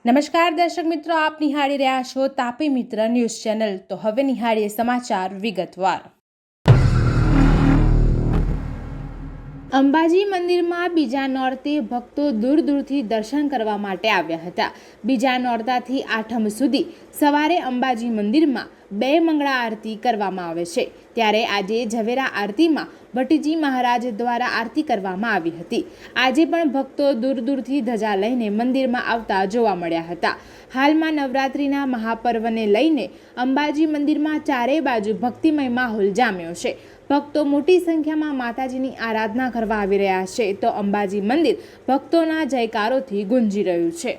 નમસ્કાર દર્શક મિત્રો, આપ નિહાળી રહ્યા છો તાપી મિત્ર ન્યૂઝ ચેનલ। તો હવે નિહાળીએ સમાચાર વિગતવાર। અંબાજી મંદિરમાં બીજા નોરતે ભક્તો દૂર દૂરથી દર્શન કરવા માટે આવ્યા હતા। બીજા નોરતાથી આઠમ સુધી સવારે અંબાજી મંદિરમાં 2 મંગળા આરતી કરવામાં આવે છે, ત્યારે આજે ઝવેરા આરતીમાં ભટ્ટજી મહારાજ દ્વારા આરતી કરવામાં આવી હતી। આજે પણ ભક્તો દૂર દૂરથી ધજા લઈને મંદિરમાં આવતા જોવા મળ્યા હતા। હાલમાં નવરાત્રિના મહાપર્વને લઈને અંબાજી મંદિરમાં ચારે બાજુ ભક્તિમય માહોલ જામ્યો છે। ભક્તો મોટી સંખ્યામાં માતાજીની આરાધના કરવા આવી રહ્યા છે, તો અંબાજી મંદિર ભક્તોના જયકારોથી ગુંજી રહ્યું છે।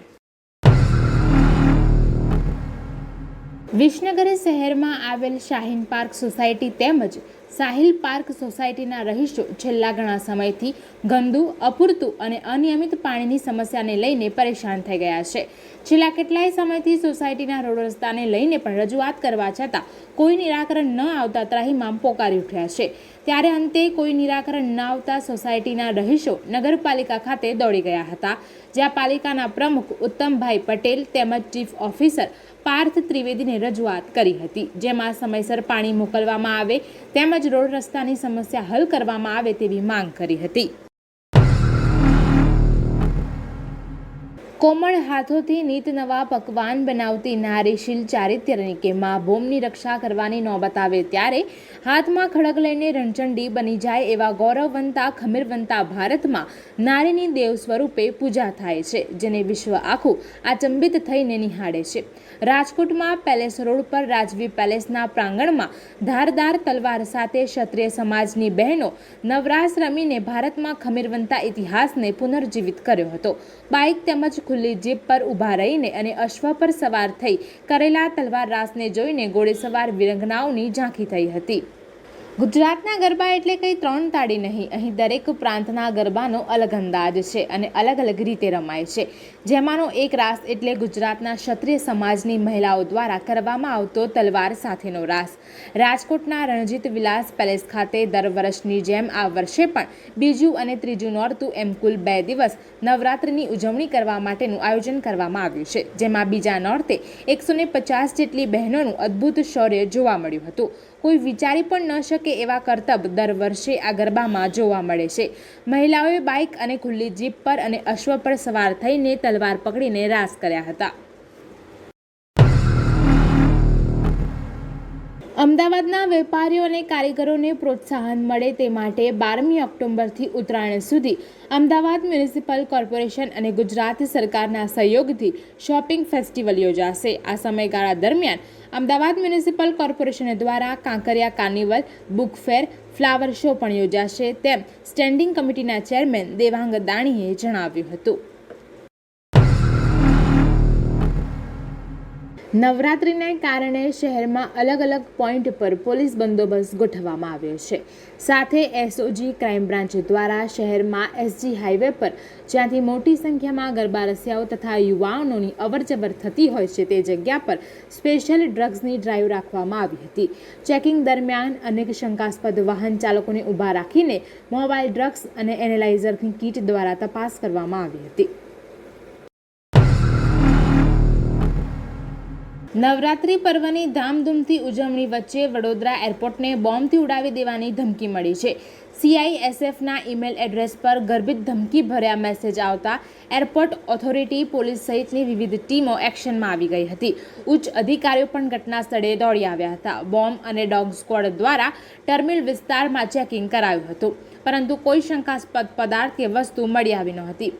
વિસનગર શહેરમાં આવેલ શાહીન પાર્ક સોસાયટી તેમજ સાહિલ પાર્ક સોસાયટીના રહીશો છેલ્લા ઘણા સમયથી ગંદુ, અપૂરતું અને અનિયમિત પાણીની સમસ્યાને લઈને પરેશાન થઈ ગયા છે। છેલ્લા કેટલાય સમયથી સોસાયટીના રોડ રસ્તાને લઈને પણ રજૂઆત કરવા છતાં કોઈ નિરાકરણ ન આવતા ત્રાહિમામ પોકારી ઉઠ્યા છે। ત્યારે અંતે કોઈ નિરાકરણ ન આવતા સોસાયટીના રહીશો નગરપાલિકા ખાતે દોડી ગયા હતા, જ્યાં પાલિકાના પ્રમુખ ઉત્તમભાઈ પટેલ તેમજ ચીફ ઓફિસર પાર્થ ત્રિવેદીને રજૂઆત કરી હતી, જેમાં સમયસર પાણી મોકલવામાં આવે તેમજ રોડ રસ્તાની સમસ્યા હલ કરવામાં આવે તેવી માંગ કરી હતી। કોમળ હાથોથી નીત નવા પકવાન બનાવતી નારીશીલ ચારિત્ર્યની કે મા ભૂમની રક્ષા કરવાની નોબત આવે ત્યારે હાથમાં ખડગ લઈને રણચંડી બની જાય એવા ગૌરવવંતા ખમીરવંતા ભારતમાં નારીની દેવ સ્વરૂપે પૂજા થાય છે, જેને વિશ્વ આખું આચંબિત થઈને નિહાળે છે। રાજકોટમાં પેલેસ રોડ પર રાજવી પેલેસના પ્રાંગણમાં ધારદાર તલવાર સાથે ક્ષત્રિય સમાજની બહેનો નવરાસ રમીને ભારતમાં ખમીરવંતા ઇતિહાસને પુનર્જીવિત કર્યો હતો। બાઇક તેમજ ખુલ્લી જીપ પર ઊભા રહીને અને અશ્વ પર સવાર થઈ કરેલા તલવાર રાસને જોઈને ઘોડેસવાર વિરંગનાઓની ઝાંખી થઈ હતી। ગુજરાતના ગરબા એટલે કંઈ 3 તાળી નહીં, અહીં દરેક પ્રાંતના ગરબાનો અલગ અંદાજ છે અને અલગ અલગ રીતે રમાય છે, જેમાંનો એક રાસ એટલે ગુજરાતના ક્ષત્રિય સમાજની મહિલાઓ દ્વારા કરવામાં આવતો તલવાર સાથેનો રાસ। રાજકોટના રણજીત વિલાસ પેલેસ ખાતે દર વર્ષની જેમ આ વર્ષે પણ બીજું અને ત્રીજું નોરતું એમ કુલ 2 દિવસ નવરાત્રિની ઉજવણી કરવા માટેનું આયોજન કરવામાં આવ્યું છે, જેમાં બીજા નોરતે 150 જેટલી બહેનોનું અદ્ભુત શૌર્ય જોવા મળ્યું હતું। કોઈ વિચારી પણ ન શકે એવા કરતબ દર વર્ષે આ ગરબામાં જોવા મળે છે। મહિલાઓએ બાઇક અને ખુલ્લી જીપ પર અને અશ્વ પર સવાર થઈને તલવાર પકડીને રાસ કર્યા હતા। અમદાવાદના વેપારીઓ અને કારીગરોને પ્રોત્સાહન મળે તે માટે 12મી ઓક્ટોબરથી ઉત્તરાયણ સુધી અમદાવાદ મ્યુનિસિપલ કોર્પોરેશન અને ગુજરાત સરકારના સહયોગથી શોપિંગ ફેસ્ટિવલ યોજાશે। આ સમયગાળા દરમિયાન અમદાવાદ મ્યુનિસિપલ કોર્પોરેશન દ્વારા Kankaria carnival, book fair, flower show પણ યોજાશે, તેમ સ્ટેન્ડિંગ કમિટીના ચેરમેન દેવાંગ દાણીએ જણાવ્યું હતું। નવરાત્રિને કારણે શહેરમાં અલગ અલગ પોઈન્ટ પર પોલીસ બંદોબસ્ત ગોઠવવામાં આવ્યો છે। સાથે એસઓજી ક્રાઇમ બ્રાન્ચ દ્વારા શહેરમાં એસજી હાઈવે પર જ્યાંથી મોટી સંખ્યામાં ગરબા રસિયાઓ તથા યુવાનોની અવરજવર થતી હોય છે તે જગ્યા પર સ્પેશિયલ ડ્રગ્સની ડ્રાઈવ રાખવામાં આવી હતી। ચેકિંગ દરમિયાન અનેક શંકાસ્પદ વાહન ચાલકોને ઊભા રાખીને મોબાઈલ ડ્રગ્સ અને એનાલાઇઝરની કીટ દ્વારા તપાસ કરવામાં આવી હતી। નવરાત્રિ પર્વની ધામધૂમથી ઉજવણી વચ્ચે વડોદરા એરપોર્ટને બોમ્બથી ઉડાવી દેવાની ધમકી મળી છે। CISFના ઈમેલ એડ્રેસ પર ગર્ભિત ધમકી ભર્યા મેસેજ આવતા એરપોર્ટ ઓથોરિટી, પોલીસ સહિતની વિવિધ ટીમો એક્શનમાં આવી ગઈ હતી। ઉચ્ચ અધિકારીઓ પણ ઘટના સ્થળે દોડી આવ્યા હતા। બોમ્બ અને ડોગ સ્ક્વોડ દ્વારા ટર્મિનલ વિસ્તારમાં ચેકિંગ કરાયું હતું, પરંતુ કોઈ શંકાસ્પદ પદાર્થ કે વસ્તુ મળી આવી નહોતી।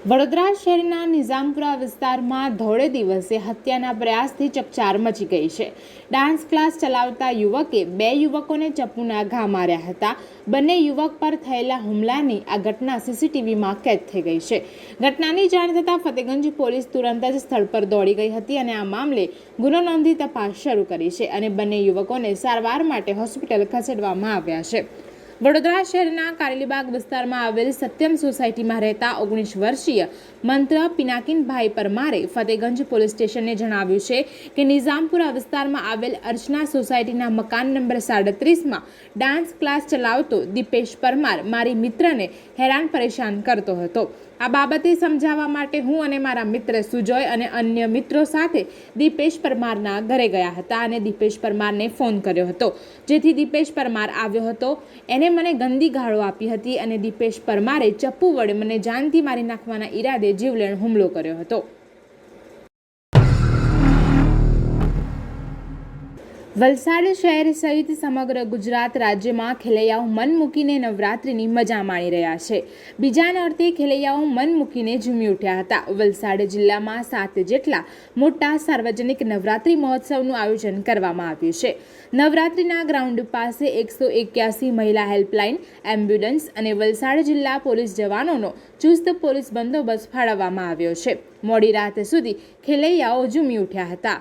વડોદરા શહેરના નિઝામપુરા વિસ્તારમાં ધોળે દિવસે હત્યાના પ્રયાસથી ચકચાર મચી ગઈ છે। ડાન્સ ક્લાસ ચલાવતા યુવકે 2 યુવકોને ચપ્પુના ઘા માર્યા હતા। બંને યુવક પર થયેલા હુમલાની આ ઘટના સીસીટીવીમાં કેદ થઈ ગઈ છે। ઘટનાની જાણ થતાં ફતેગંજ પોલીસ તુરંત જ સ્થળ પર દોડી ગઈ હતી અને આ મામલે ગુનો નોંધી તપાસ શરૂ કરી છે અને બંને યુવકોને સારવાર માટે હોસ્પિટલ ખસેડવામાં આવ્યા છે। વડોદરા શહેરના કારેલીબાગ વિસ્તારમાં આવેલ સત્યમ સોસાયટીમાં રહેતા 19 વર્ષીય મંત્ર પિનાકીનભાઈ પરમારે ફતેગંજ પોલીસ સ્ટેશનને જણાવ્યું છે કે નિઝામપુરા વિસ્તારમાં આવેલ અર્ચના સોસાયટીના મકાન નંબર 37માં ડાન્સ ક્લાસ ચલાવતો દીપેશ પરમાર મારી મિત્રને હેરાન પરેશાન કરતો હતો। આ બાબતે સમજાવવા માટે હું અને મારા મિત્ર સુજય અને અન્ય મિત્રો સાથે દીપેશ પરમારના ઘરે ગયા હતા અને દીપેશ પરમારને ફોન કર્યો હતો, જેથી દીપેશ પરમાર આવ્યો હતો. એને મને ગંદી ગાળો આપી હતી અને દીપેશ પરમારે ચપ્પુ વડે મને જાનથી મારી નાખવાના ઈરાદે જીવલેણ હુમલો કર્યો હતો. વલસાડ શહેર સહિત સમગ્ર ગુજરાત રાજ્યમાં ખેલૈયાઓ મન મૂકીને નવરાત્રિની મજા માણી રહ્યા છે. બીજા નોરતે ખેલૈયાઓ મન મૂકીને ઝૂમી ઉઠ્યા હતા. વલસાડ જિલ્લામાં 7 જેટલા મોટા સાર્વજનિક નવરાત્રિ મહોત્સવનું આયોજન કરવામાં આવ્યું છે. નવરાત્રિના ગ્રાઉન્ડ પાસે 181 મહિલા હેલ્પલાઇન, એમ્બ્યુલન્સ અને વલસાડ જિલ્લા પોલીસ જવાનોનો ચુસ્ત પોલીસ બંદોબસ્ત ફાળવવામાં આવ્યો છે. મોડી રાત સુધી ખેલૈયાઓ ઝૂમી ઉઠ્યા હતા.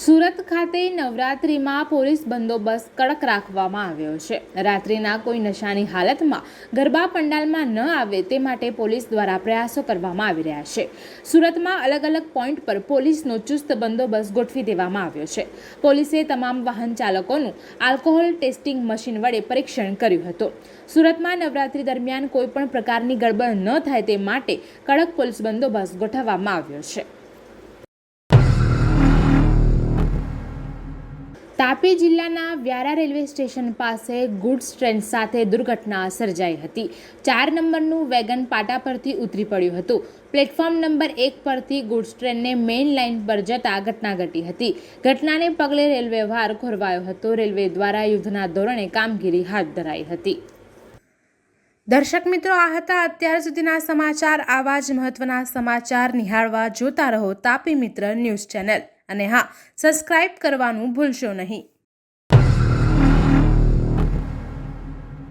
સુરત ખાતે નવરાત્રિમાં પોલીસ બંદોબસ્ત કડક રાખવામાં આવ્યો છે. રાત્રિના કોઈ નશાની હાલતમાં ગરબા પંડાલમાં ન આવે તે માટે પોલીસ દ્વારા પ્રયાસો કરવામાં આવી રહ્યા છે. સુરતમાં અલગ અલગ પોઈન્ટ પર પોલીસનો ચુસ્ત બંદોબસ્ત ગોઠવી દેવામાં આવ્યો છે. પોલીસે તમામ વાહન ચાલકોનું આલ્કોહોલ ટેસ્ટિંગ મશીન વડે પરીક્ષણ કર્યું હતું. સુરતમાં નવરાત્રિ દરમિયાન કોઈ પણ પ્રકારની ગડબડ ન થાય તે માટે કડક પોલીસ બંદોબસ્ત ગોઠવવામાં આવ્યો છે. તાપી જિલ્લાના વ્યારા રેલવે સ્ટેશન પાસે ગુડ્સ ટ્રેન સાથે દુર્ઘટના સર્જાઈ હતી. 4 નંબરનું વેગન પાટા પરથી ઉતરી પડ્યું હતું. પ્લેટફોર્મ નંબર 1 પરથી ગુડ્સ ટ્રેનને મેઇન લાઇન પર જતા ઘટના ઘટી હતી. ઘટનાને પગલે રેલવે વ્યવહાર ખોરવાયો હતો. રેલવે દ્વારા યુદ્ધના ધોરણે કામગીરી હાથ ધરાઈ હતી. દર્શક મિત્રો, આ હતા અત્યાર સુધીના સમાચાર. આવા જ મહત્વના સમાચાર નિહાળવા જોતા રહો તાપી મિત્ર ન્યૂઝ ચેનલ. અને હા, સબસ્ક્રાઇબ કરવાનું ભૂલશો નહીં.